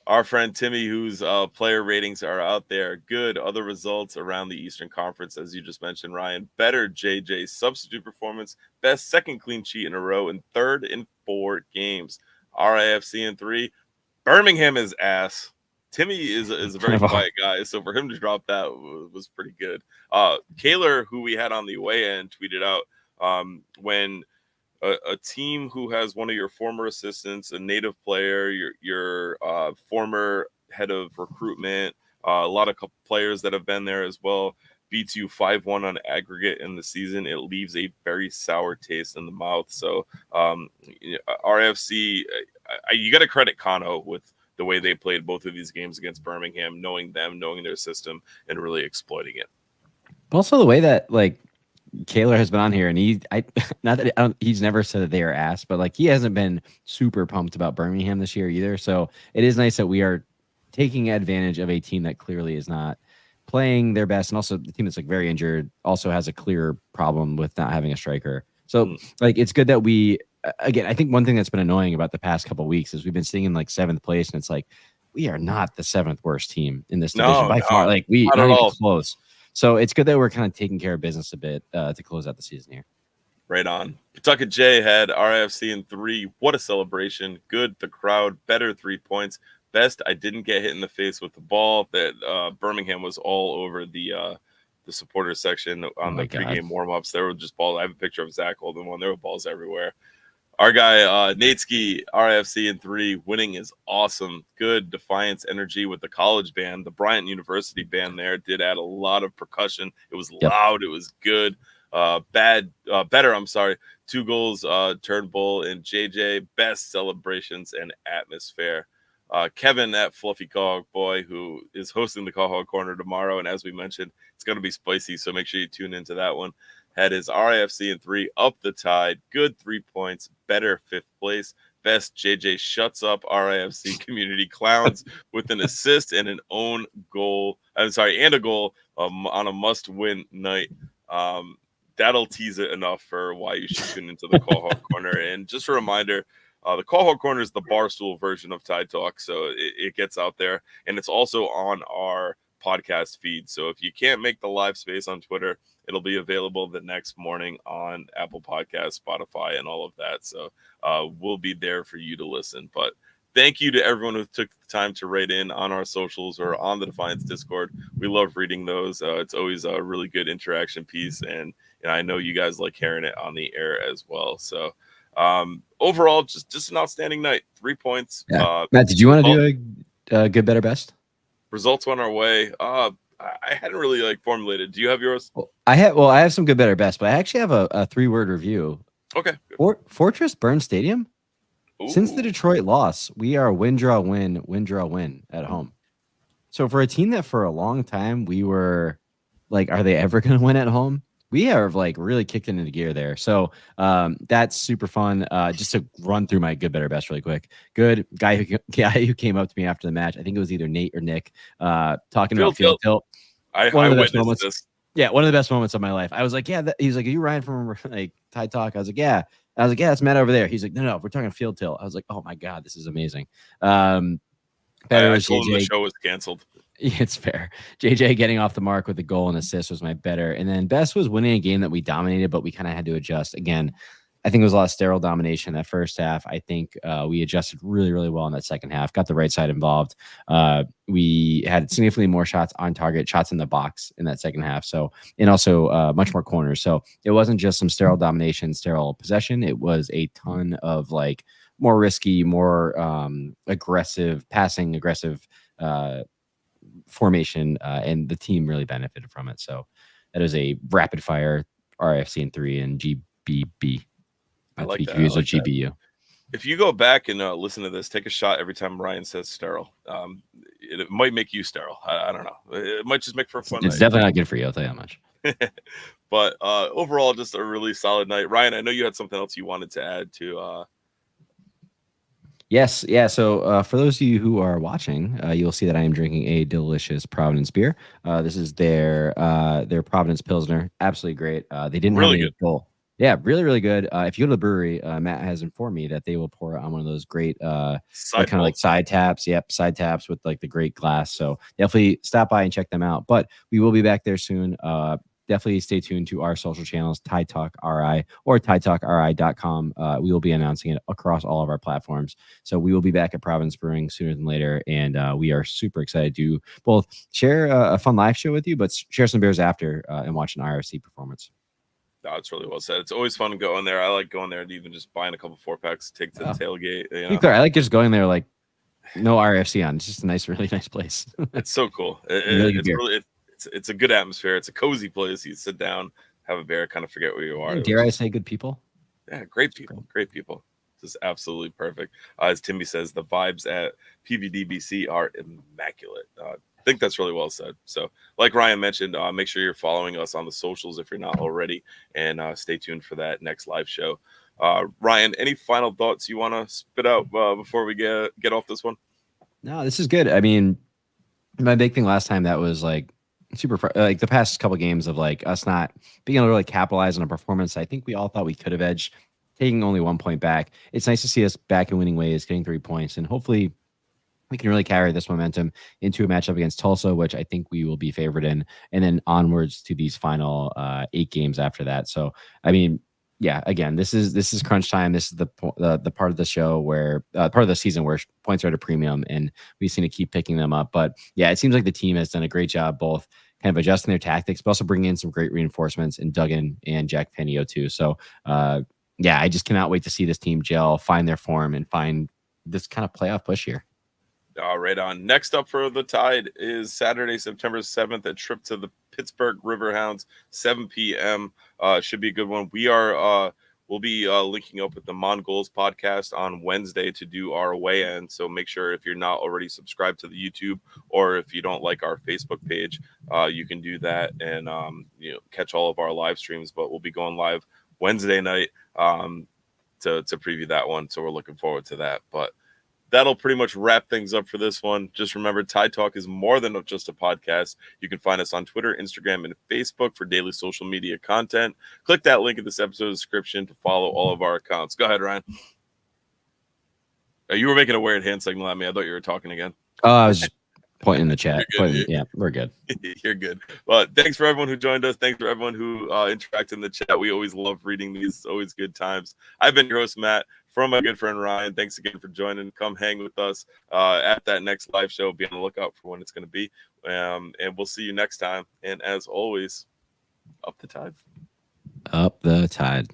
Our friend Timmy, whose player ratings are out there, good. Other results around the Eastern Conference, as you just mentioned, Ryan. Better JJ substitute performance, best 2nd clean sheet in a row, and 3rd in 4 games. RIFC in 3. Birmingham is ass. Timmy is a very quiet guy, so for him to drop that was pretty good. Kaler, who we had on the way in, tweeted out when a team who has one of your former assistants, a native player, your former head of recruitment, a lot of players that have been there as well. Beats you 5-1 on aggregate in the season. It leaves a very sour taste in the mouth. So RIFC, you got to credit Kano with the way they played both of these games against Birmingham, knowing them, knowing their system, and really exploiting it. Also, the way that like Kaler has been on here, and he's never said that they are ass, but like he hasn't been super pumped about Birmingham this year either. So it is nice that we are taking advantage of a team that clearly is not playing their best, and also the team that's like very injured also has a clear problem with not having a striker. So like it's good that we again, I think one thing that's been annoying about the past couple of weeks is we've been sitting in like 7th place, and it's like we are not the 7th worst team in this division by far. Like we not even close. So it's good that we're kind of taking care of business a bit to close out the season here. Right on. Pawtucket J had RIFC in 3. What a celebration. Good, the crowd, better 3 points. Best, I didn't get hit in the face with the ball. That Birmingham was all over the supporter section on the pregame warm-ups. There were just balls. I have a picture of Zach holding one. There were balls everywhere. Our guy, Natesky, RIFC in 3. Winning is awesome. Good Defiance energy with the college band. The Bryant University band there did add a lot of percussion. It was loud. It was good. Better, I'm sorry. 2 goals, Turnbull and JJ. Best celebrations and atmosphere. Kevin, that fluffy call boy who is hosting the Call Hog Corner tomorrow. And as we mentioned, it's going to be spicy. So make sure you tune into that one. Had his RIFC in 3, up the tide, good 3 points, better 5th place. Best, JJ shuts up RIFC Community Clowns with an assist and an own goal. I'm sorry, and a goal on a must-win night. That'll tease it enough for why you should tune into the Call Hog Corner. And just a reminder, the Call Hog Corner is the Barstool version of Tide Talk, so it gets out there, and it's also on our podcast feed. So if you can't make the live space on Twitter, it'll be available the next morning on Apple Podcasts, Spotify, and all of that. So we'll be there for you to listen. But thank you to everyone who took the time to write in on our socials or on the Defiance Discord. We love reading those. It's always a really good interaction piece, and I know you guys like hearing it on the air as well. So overall, just an outstanding night. 3 points. Yeah. Matt, did you want to do a good, better, best? Results went our way. I hadn't really like formulated. Do you have yours? Well, I have some good, better, best, but I actually have a 3-word review. Okay. Fortress Burn Stadium. Ooh. Since the Detroit loss, we are win, draw, win, win, draw, win at home. So for a team that for a long time we were like, are they ever going to win at home? We have like really kicked into gear there. So that's super fun. Just to run through my good, better, best really quick. Good guy who came up to me after the match. I think it was either Nate or Nick talking about field tilt. I witnessed this. Yeah, one of the best moments of my life. I was like, yeah. He's like, are you Ryan from like Tide Talk? I was like, yeah. I was like, yeah, that's Matt over there. He's like, no, we're talking field tilt. I was like, oh my God, this is amazing. I told him the show was canceled. It's fair. JJ getting off the mark with a goal and assist was my better. And then best was winning a game that we dominated, but we kind of had to adjust. Again, I think it was a lot of sterile domination that first half. I think we adjusted really, really well in that second half, got the right side involved. We had significantly more shots on target, shots in the box in that second half. So, and also much more corners. So it wasn't just some sterile domination, sterile possession. It was a ton of like more risky, more aggressive passing, aggressive formation, and the team really benefited from it. So that is a rapid fire RIFC in 3 and GBB. I like that. Or GBU. If you go back and listen to this, take a shot every time Ryan says sterile. It might make you sterile. I don't know. It might just make for a fun night. It's definitely not good for you. I'll tell you how much. But overall, just a really solid night. Ryan, I know you had something else you wanted to add to. Yes. Yeah. So for those of you who are watching, you'll see that I am drinking a delicious Providence beer. This is their Providence Pilsner. Absolutely great. They didn't really have any goal. Yeah, really, really good. If you go to the brewery, Matt has informed me that they will pour it on one of those great kind of like side taps. Yep, side taps with like the great glass. So definitely stop by and check them out. But we will be back there soon. Definitely stay tuned to our social channels, Tide Talk RI or TideTalkRI.com. We will be announcing it across all of our platforms. So we will be back at Providence Brewing sooner than later. And we are super excited to both share a fun live show with you, but share some beers after and watch an RFC performance. No, it's really well said. It's always fun to go in there. I like going there and even just buying a couple 4-packs, take to the tailgate. You know? I like just going there like no RIFC on. It's just a really nice place. It's so cool. Really good It's beer. really it's a good atmosphere. It's a cozy place. You sit down, have a beer, kind of forget where you are. And dare I say, good people? Yeah, great people. Great people. This is absolutely perfect. As Timmy says, the vibes at PVDBC are immaculate. I think that's really well said. So, like Ryan mentioned, make sure you're following us on the socials if you're not already, and stay tuned for that next live show. Ryan, any final thoughts you want to spit out before we get off this one? No, this is good. I mean, my big thing last time that was like super like the past couple games of like us not being able to really capitalize on a performance. I think we all thought we could have edged, taking only 1 point back. It's nice to see us back in winning ways, getting 3 points, and hopefully we can really carry this momentum into a matchup against Tulsa, which I think we will be favored in, and then onwards to these final 8 games after that. So, I mean, yeah, again, this is crunch time. This is the part of the show where part of the season where points are at a premium, and we seem to keep picking them up. But yeah, it seems like the team has done a great job both kind of adjusting their tactics, but also bringing in some great reinforcements in Duggan and Jack Penio too. So yeah, I just cannot wait to see this team gel, find their form, and find this kind of playoff push here. Right on. Next up for the Tide is Saturday, September 7th, a trip to the Pittsburgh Riverhounds, 7 p.m. Should be a good one. We'll be linking up with the Mongols podcast on Wednesday to do our weigh-in. So make sure if you're not already subscribed to the YouTube, or if you don't like our Facebook page, you can do that and catch all of our live streams. But we'll be going live Wednesday night to preview that one. So we're looking forward to that. But that'll pretty much wrap things up for this one. Just remember, Tide Talk is more than just a podcast. You can find us on Twitter, Instagram, and Facebook for daily social media content. Click that link in this episode description to follow all of our accounts. Go ahead, Ryan. You were making a weird hand signal at me. I thought you were talking again. Oh, I was just pointing in the chat. Yeah, we're good. You're good. Well, thanks for everyone who joined us. Thanks for everyone who interacted in the chat. We always love reading these. It's always good times. I've been your host, Matt, from my good friend Ryan. Thanks again for joining. Come hang with us at that next live show. Be on the lookout for when it's going to be. And we'll see you next time. And as always, up the Tide. Up the Tide.